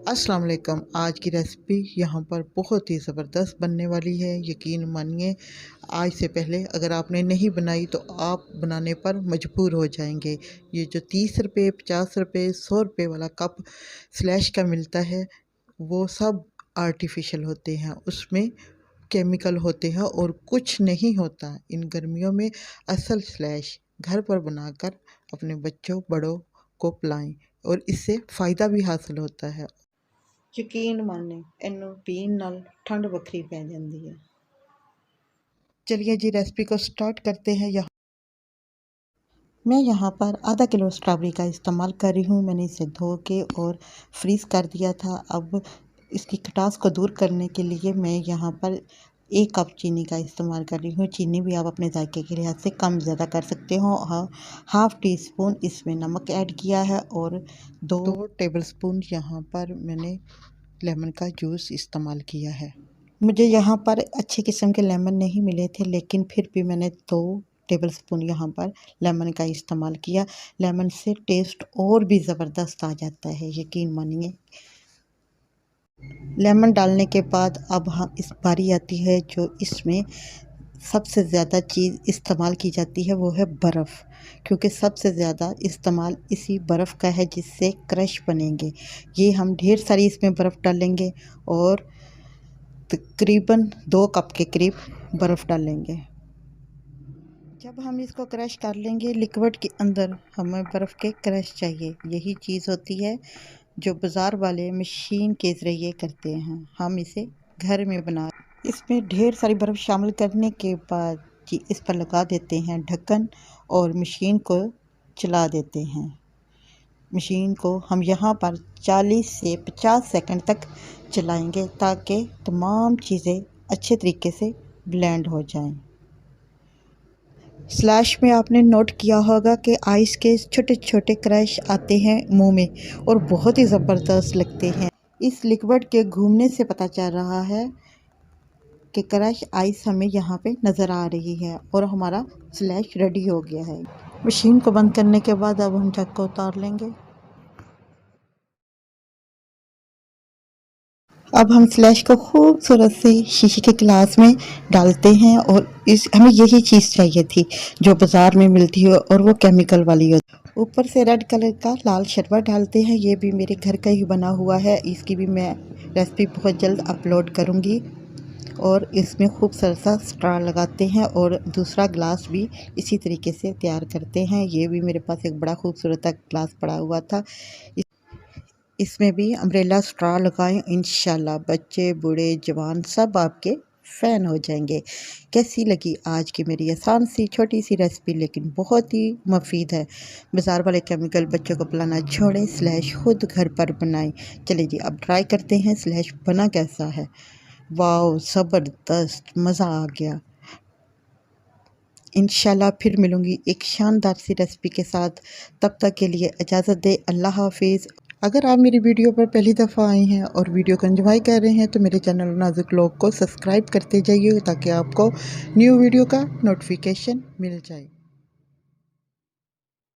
अस्सलाम वालेकुम। आज की रेसिपी यहाँ पर बहुत ही ज़बरदस्त बनने वाली है। यकीन मानिए, आज से पहले अगर आपने नहीं बनाई तो आप बनाने पर मजबूर हो जाएंगे। ये जो 30 रुपये, 50 रुपये, 100 रुपये वाला कप स्लैश का मिलता है, वो सब आर्टिफिशियल होते हैं, उसमें केमिकल होते हैं और कुछ नहीं होता। इन गर्मियों में असल स्लैश घर पर बनाकर अपने बच्चों बड़ों को पिलाएं और इससे फ़ायदा भी हासिल होता है। यकीन माने, ਇਹਨੂੰ पीन नाल ठंड वक्री पै जाती है। चलिए जी, रेसिपी को स्टार्ट करते हैं। मैं यहाँ पर आधा किलो स्ट्रॉबेरी का इस्तेमाल कर रही हूँ। मैंने इसे धो के और फ्रीज़ कर दिया था। अब इसकी खटास को दूर करने के लिए मैं यहाँ पर 1 कप चीनी का इस्तेमाल कर रही हूँ। चीनी भी आप अपने जायके के लिहाज से कम ज़्यादा कर सकते हो। हाफ़ टी स्पून इसमें नमक ऐड किया है और 2 टेबलस्पून यहाँ पर मैंने लेमन का जूस इस्तेमाल किया है। मुझे यहाँ पर अच्छे किस्म के लेमन नहीं मिले थे, लेकिन फिर भी मैंने 2 टेबलस्पून यहाँ पर लेमन का इस्तेमाल किया। लेमन से टेस्ट और भी ज़बरदस्त आ जाता है, यकीन मानिए। लेमन डालने के बाद अब हम इस बारी आती है जो इसमें सबसे ज़्यादा चीज़ इस्तेमाल की जाती है, वो है बर्फ़। क्योंकि सबसे ज़्यादा इस्तेमाल इसी बर्फ़ का है जिससे क्रश बनेंगे। ये हम ढेर सारी इसमें बर्फ़ डालेंगे और तकरीबन 2 कप के करीब बर्फ़ डालेंगे। जब हम इसको क्रश कर लेंगे, लिक्विड के अंदर हमें बर्फ़ के क्रश चाहिए। यही चीज़ होती है जो बाज़ार वाले मशीन के ज़रिए करते हैं। हम इसे घर में बना, इसमें ढेर सारी बर्फ़ शामिल करने के बाद जी इस पर लगा देते हैं ढक्कन और मशीन को चला देते हैं। मशीन को हम यहाँ पर 40 से 50 सेकंड तक चलाएंगे ताकि तमाम चीज़ें अच्छे तरीके से ब्लेंड हो जाएं। स्लैश में आपने नोट किया होगा कि आइस के छोटे छोटे क्रैश आते हैं मुंह में और बहुत ही ज़बरदस्त लगते हैं। इस लिक्विड के घूमने से पता चल रहा है कि क्रैश आइस हमें यहाँ पे नज़र आ रही है और हमारा स्लैश रेडी हो गया है। मशीन को बंद करने के बाद अब हम जग को उतार लेंगे। अब हम स्लैश को खूबसूरत से शीशे के गिलास में डालते हैं और हमें यही चीज़ चाहिए थी जो बाज़ार में मिलती हो और वो केमिकल वाली हो। ऊपर से रेड कलर का लाल शरबत डालते हैं। ये भी मेरे घर का ही बना हुआ है। इसकी भी मैं रेसिपी बहुत जल्द अपलोड करूँगी। और इसमें खूबसूरत सा स्ट्रॉ लगाते हैं और दूसरा ग्लास भी इसी तरीके से तैयार करते हैं। ये भी मेरे पास एक बड़ा खूबसूरत ग्लास पड़ा हुआ था। इसमें भी अम्ब्रेला स्ट्रॉ लगाएं। इंशाल्लाह बच्चे बूढ़े जवान सब आपके फ़ैन हो जाएंगे। कैसी लगी आज की मेरी आसान सी छोटी सी रेसिपी, लेकिन बहुत ही मुफीद है। बाज़ार वाले केमिकल बच्चों को पिलाना छोड़ें, स्लैश खुद घर पर बनाएं। चलिए जी, अब ट्राई करते हैं स्लैश बना कैसा है। वाओ, ज़बरदस्त, मज़ा आ गया। इंशाल्लाह फिर मिलूँगी एक शानदार सी रेसिपी के साथ। तब तक के लिए इजाज़त दें। अल्लाह हाफिज़। अगर आप मेरी वीडियो पर पहली दफ़ा आए हैं और वीडियो को एंजॉय कर रहे हैं तो मेरे चैनल नाज़ुक लोग को सब्सक्राइब करते जाइए ताकि आपको न्यू वीडियो का नोटिफिकेशन मिल जाए।